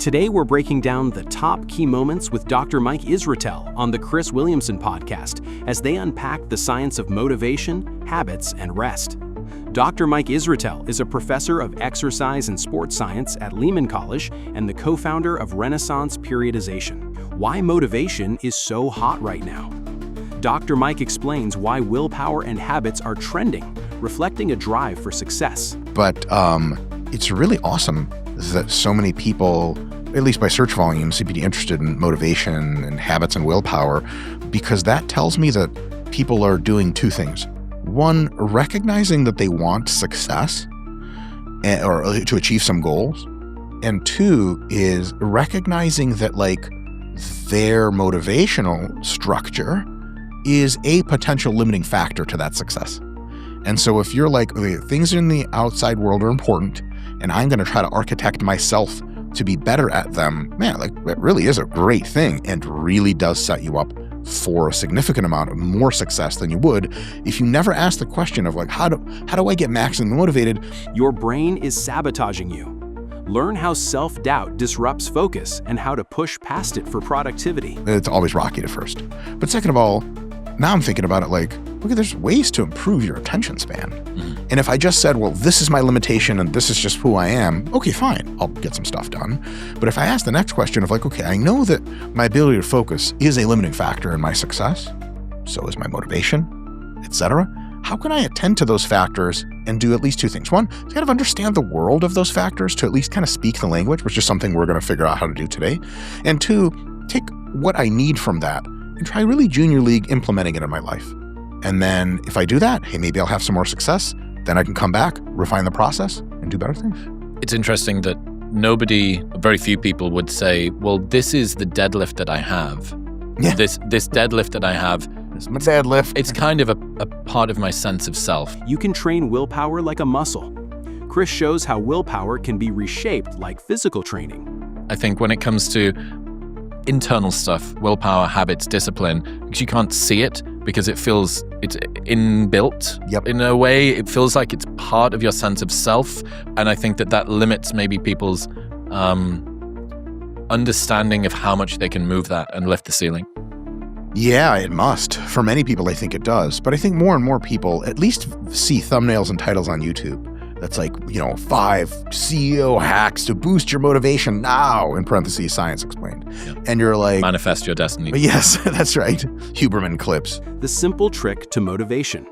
Today we're breaking down the top key moments with Dr. Mike Israetel on the Chris Williamson podcast as they unpack the science of motivation, habits, and rest. Dr. Mike Israetel is a professor of exercise and sports science at Lehman College and the co-founder of Renaissance Periodization. Why motivation is so hot right now. Dr. Mike explains why willpower and habits are trending, reflecting a drive for success. But it's really awesome that so many people, at least by search volume, seem to be interested in motivation and habits and willpower, because that tells me that people are doing two things. One, recognizing that they want success or to achieve some goals. And two is recognizing that their motivational structure is a potential limiting factor to that success. And so if you're like, okay, things in the outside world are important, and I'm going to try to architect myself to be better at them, man, that really is a great thing and really does set you up for a significant amount of more success than you would if you never ask the question of how do I get maximally motivated? Your brain is sabotaging you. Learn how self-doubt disrupts focus and how to push past it for productivity. It's always rocky at first. But second of all, now I'm thinking about it okay, there's ways to improve your attention span. Mm-hmm. And if I just said, well, this is my limitation and this is just who I am, okay, fine, I'll get some stuff done. But if I ask the next question of okay, I know that my ability to focus is a limiting factor in my success, so is my motivation, etc. How can I attend to those factors and do at least two things? One, kind of understand the world of those factors to at least kind of speak the language, which is something we're going to figure out how to do today. And two, take what I need from that and try really junior league implementing it in my life. And then if I do that, hey, maybe I'll have some more success. Then I can come back, refine the process, and do better things. It's interesting that very few people would say, well, this is the deadlift that I have. Yeah. This deadlift that I have, it's my deadlift. It's kind of a part of my sense of self. You can train willpower like a muscle. Chris shows how willpower can be reshaped like physical training. I think when it comes to internal stuff, willpower, habits, discipline, because you can't see it, because it's inbuilt. Yep. In a way, it feels like it's part of your sense of self. And I think that limits maybe people's understanding of how much they can move that and lift the ceiling. Yeah, it must. For many people, I think it does. But I think more and more people at least see thumbnails and titles on YouTube that's 5 CEO hacks to boost your motivation now, in parentheses, science explained. Yep. And you're like... Manifest your destiny. Yes, that's right. Huberman clips. The simple trick to motivation.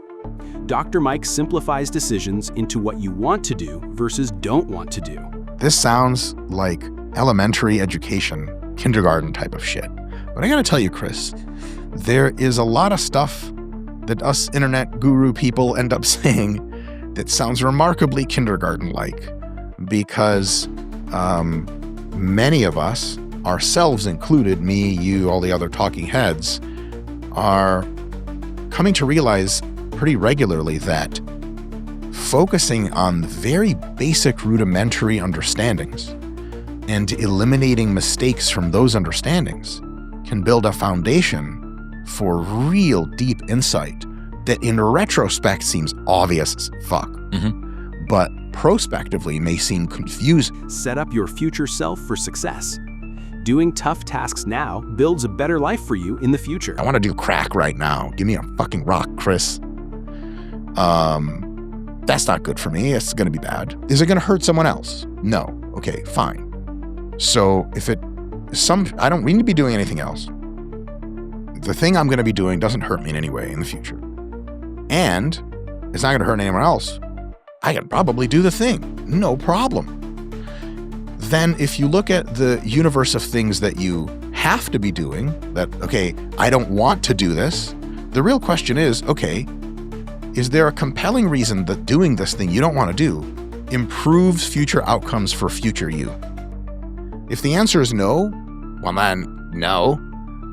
Dr. Mike simplifies decisions into what you want to do versus don't want to do. This sounds like elementary education, kindergarten type of shit. But I gotta tell you, Chris, there is a lot of stuff that us internet guru people end up saying that sounds remarkably kindergarten-like, because many of us, ourselves included, me, you, all the other talking heads, are coming to realize pretty regularly that focusing on very basic rudimentary understandings and eliminating mistakes from those understandings can build a foundation for real deep insight that in retrospect seems obvious as fuck, but prospectively may seem confusing. Set up your future self for success. Doing tough tasks now builds a better life for you in the future. I want to do crack right now. Give me a fucking rock, Chris. That's not good for me. It's going to be bad. Is it going to hurt someone else? No. Okay, fine. So I don't need to be doing anything else. The thing I'm going to be doing doesn't hurt me in any way in the future. And it's not going to hurt anyone else. I can probably do the thing. No problem. Then if you look at the universe of things that you have to be doing, that, okay, I don't want to do this, the real question is, okay, is there a compelling reason that doing this thing you don't want to do improves future outcomes for future you? If the answer is no, well then, no.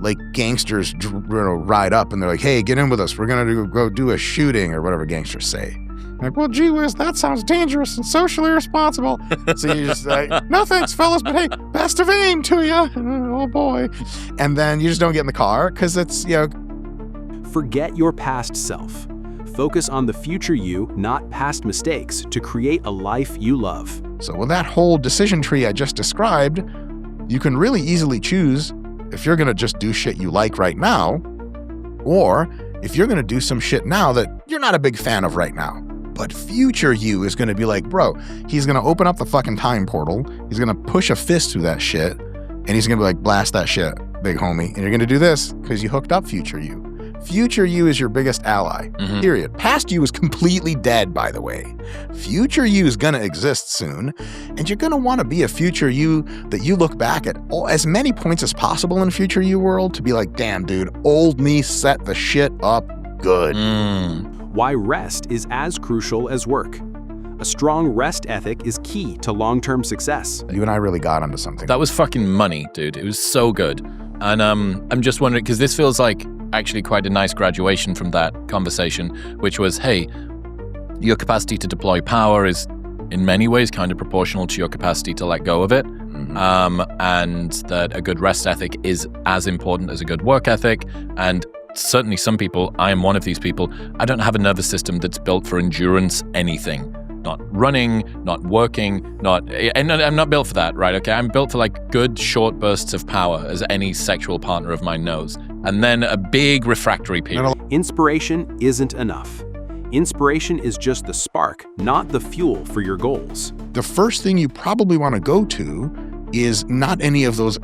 Like gangsters ride up and they're like, hey, get in with us. We're going to go do a shooting or whatever gangsters say. Like, well, gee whiz, that sounds dangerous and socially irresponsible. So you just like, no thanks, fellas, but hey, best of aim to you. Oh, boy. And then you just don't get in the car because it's, Forget your past self. Focus on the future you, not past mistakes, to create a life you love. So with that whole decision tree I just described, You can really easily choose if you're going to just do shit you like right now, or if you're going to do some shit now that you're not a big fan of right now. But future you is going to be like, bro, he's going to open up the fucking time portal. He's going to push a fist through that shit. And he's going to be like, blast that shit, big homie. And you're going to do this because you hooked up future you. Future you is your biggest ally, period. Past you is completely dead, by the way. Future you is going to exist soon. And you're going to want to be a future you that you look back at as many points as possible in future you world to be like, damn, dude, old me set the shit up good. Why rest is as crucial as work. A strong rest ethic is key to long-term success. You and I really got onto something. That was fucking money, dude. It was so good. And I'm just wondering, because this feels like actually quite a nice graduation from that conversation, which was, hey, your capacity to deploy power is in many ways kind of proportional to your capacity to let go of it. And that a good rest ethic is as important as a good work ethic. And certainly some people, I am one of these people, I don't have a nervous system that's built for endurance anything. Not running, not working, and I'm not built for that, right? Okay, I'm built for like good short bursts of power, as any sexual partner of mine knows. And then a big refractory period. Inspiration isn't enough. Inspiration is just the spark, not the fuel for your goals. The first thing you probably want to go to is not any of those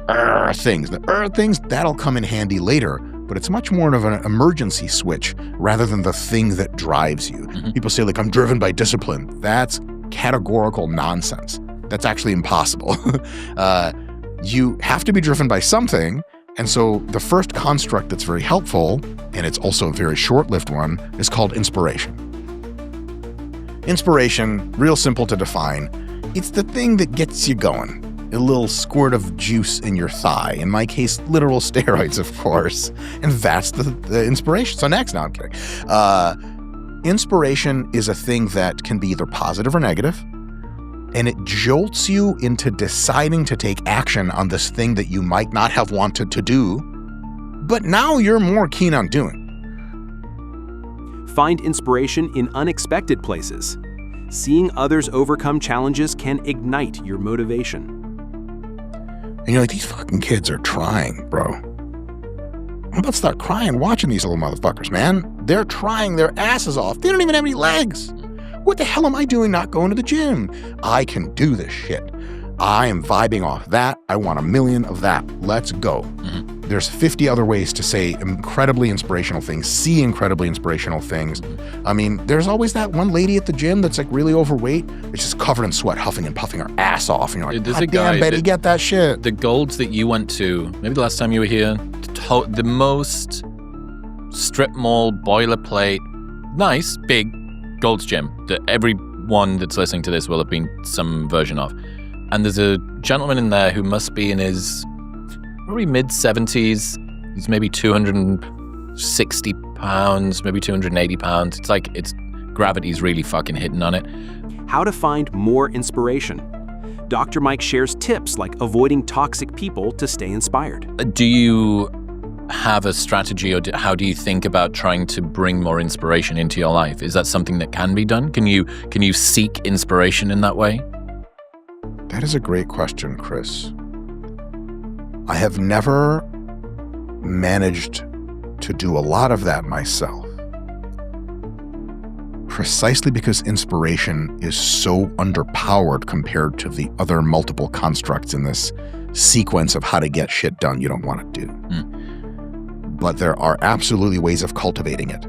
things. The things, that'll come in handy later. But it's much more of an emergency switch rather than the thing that drives you. People say, like, I'm driven by discipline. That's categorical nonsense. That's actually impossible. You have to be driven by something. And so the first construct that's very helpful, and it's also a very short-lived one, is called inspiration. Inspiration, real simple to define. It's the thing that gets you going. A little squirt of juice in your thigh. In my case, literal steroids, of course. And that's the inspiration. So next, no, I'm kidding. Inspiration is a thing that can be either positive or negative. And it jolts you into deciding to take action on this thing that you might not have wanted to do, but now you're more keen on doing. Find inspiration in unexpected places. Seeing others overcome challenges can ignite your motivation. And you're like, these fucking kids are trying, bro. I'm about to start crying watching these little motherfuckers, man. They're trying their asses off. They don't even have any legs. What the hell am I doing not going to the gym? I can do this shit. I am vibing off that. I want 1 million of that. Let's go. There's 50 other ways to say incredibly inspirational things, see incredibly inspirational things. I mean, there's always that one lady at the gym that's like really overweight. It's just covered in sweat, huffing and puffing her ass off. And you're like, God damn, Betty, get that shit. The Golds that you went to, maybe the last time you were here, the most strip mall, boilerplate, nice, big Gold's Gym that everyone that's listening to this will have been some version of. And there's a gentleman in there who must be in his probably mid-70s. He's maybe 260 pounds, maybe 280 pounds. It's like gravity's really fucking hitting on it. How to find more inspiration. Dr. Mike shares tips like avoiding toxic people to stay inspired. Do you have a strategy, or how do you think about trying to bring more inspiration into your life? Is that something that can be done? Can you seek inspiration in that way? That is a great question, Chris. I have never managed to do a lot of that myself, precisely because inspiration is so underpowered compared to the other multiple constructs in this sequence of how to get shit done you don't want to do. But there are absolutely ways of cultivating it.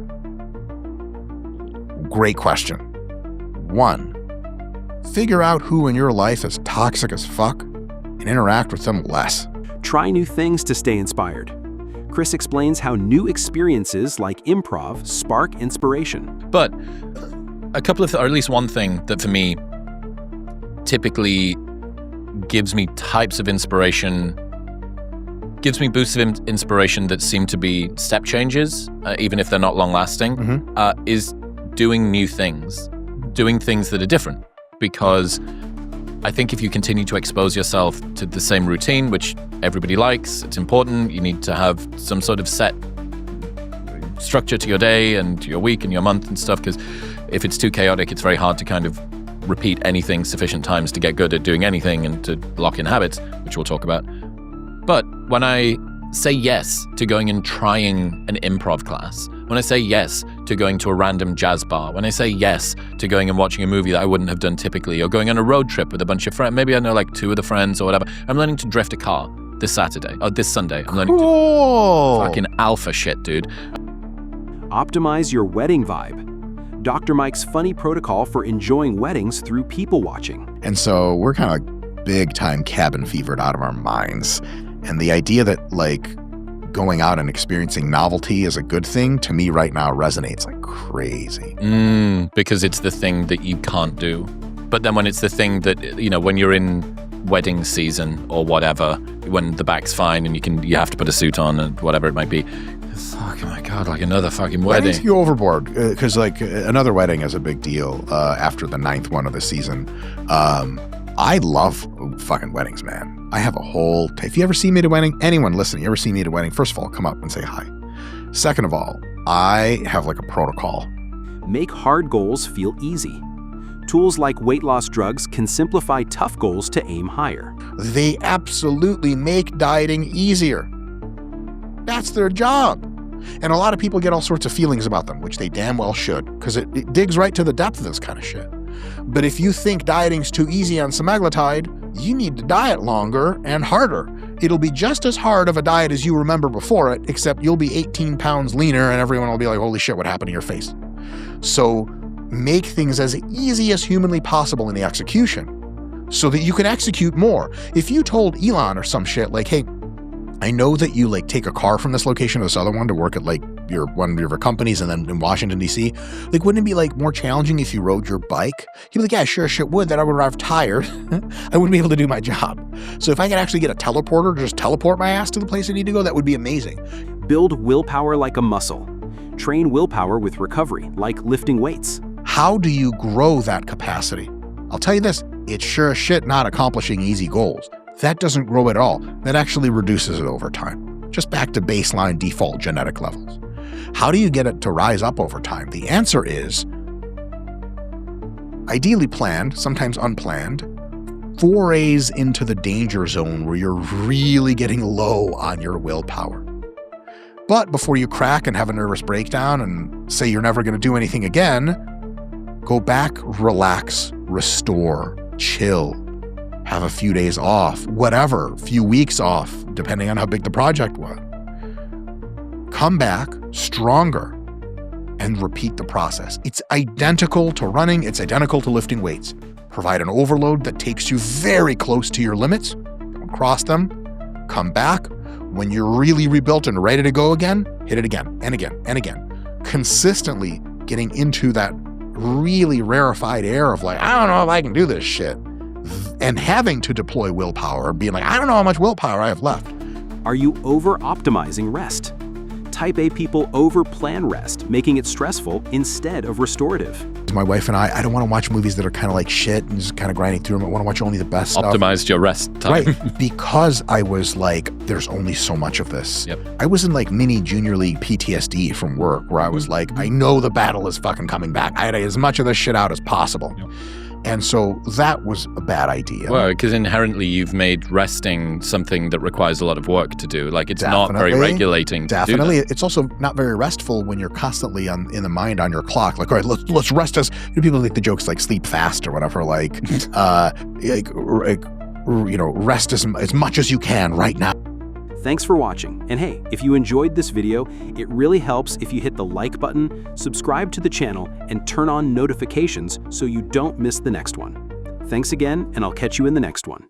Great question. 1, figure out who in your life is toxic as fuck and interact with them less. Try new things to stay inspired. Chris explains how new experiences like improv spark inspiration. But a couple of, or at least one thing that for me typically gives me types of inspiration, gives me boosts of inspiration that seem to be step changes, even if they're not long lasting, is doing new things, doing things that are different. Because I think if you continue to expose yourself to the same routine, which everybody likes, it's important, you need to have some sort of set structure to your day and your week and your month and stuff, because if it's too chaotic, it's very hard to kind of repeat anything sufficient times to get good at doing anything and to lock in habits, which we'll talk about. But when I say yes to going and trying an improv class, when I say yes to going to a random jazz bar, when I say yes to going and watching a movie that I wouldn't have done typically, or going on a road trip with a bunch of friends, maybe I know like 2 of the friends or whatever, I'm learning to drift a car this Saturday, or this Sunday. I'm learning to fucking alpha shit, dude. Optimize your wedding vibe. Dr. Mike's funny protocol for enjoying weddings through people watching. And so we're kind of big time cabin fevered out of our minds. And the idea that like going out and experiencing novelty is a good thing to me right now resonates like crazy. Because it's the thing that you can't do. But then when it's the thing that, you know, when you're in wedding season or whatever, when the back's fine and you have to put a suit on and whatever it might be, fuck, oh my God, like another fucking wedding. Weddings go overboard because like another wedding is a big deal after the 9th one of the season. I love fucking weddings, man. I have a whole, if you ever see me at a wedding, anyone listening, you ever see me at a wedding, first of all, come up and say hi. Second of all, I have like a protocol. Make hard goals feel easy. Tools like weight loss drugs can simplify tough goals to aim higher. They absolutely make dieting easier. That's their job. And a lot of people get all sorts of feelings about them, which they damn well should, because it digs right to the depth of this kind of shit. But if you think dieting's too easy on semaglutide, you need to diet longer and harder. It'll be just as hard of a diet as you remember before it, except you'll be 18 pounds leaner and everyone will be like, holy shit, what happened to your face? So make things as easy as humanly possible in the execution so that you can execute more. If you told Elon or some shit like, hey, I know that you like take a car from this location to this other one to work at like one of your companies and then in Washington, D.C. Like, wouldn't it be like more challenging if you rode your bike? He'd be like, yeah, sure shit would. Then I would arrive tired. I wouldn't be able to do my job. So if I could actually get a teleporter to just teleport my ass to the place I need to go, that would be amazing. Build willpower like a muscle. Train willpower with recovery, like lifting weights. How do you grow that capacity? I'll tell you this, it's sure as shit not accomplishing easy goals. That doesn't grow at all. That actually reduces it over time, just back to baseline default genetic levels. How do you get it to rise up over time? The answer is ideally planned, sometimes unplanned, forays into the danger zone where you're really getting low on your willpower. But before you crack and have a nervous breakdown and say you're never going to do anything again, go back, relax, restore, chill, have a few days off, whatever, few weeks off, depending on how big the project was. Come back stronger and repeat the process. It's identical to running. It's identical to lifting weights. Provide an overload that takes you very close to your limits. Don't cross them. Come back. When you're really rebuilt and ready to go again, hit it again and again and again. Consistently getting into that really rarefied air of like, I don't know if I can do this shit. And having to deploy willpower, being like, I don't know how much willpower I have left. Are you over-optimizing rest? Type A people over-plan rest, making it stressful instead of restorative. My wife and I don't want to watch movies that are kind of like shit and just kind of grinding through them. I want to watch only the best stuff. Optimized your rest time. Right, because I was like, there's only so much of this. Yep. I was in like mini junior league PTSD from work where I was like, I know the battle is fucking coming back. I had as much of this shit out as possible. Yep. And so that was a bad idea. Well, because inherently you've made resting something that requires a lot of work to do. Like it's not very regulating. Definitely. It's also not very restful when you're constantly in the mind on your clock. Like, all right, let's rest us. People make the jokes like sleep fast or whatever, rest as much as you can right now. Thanks for watching. And hey, if you enjoyed this video, it really helps if you hit the like button, subscribe to the channel, and turn on notifications so you don't miss the next one. Thanks again, and I'll catch you in the next one.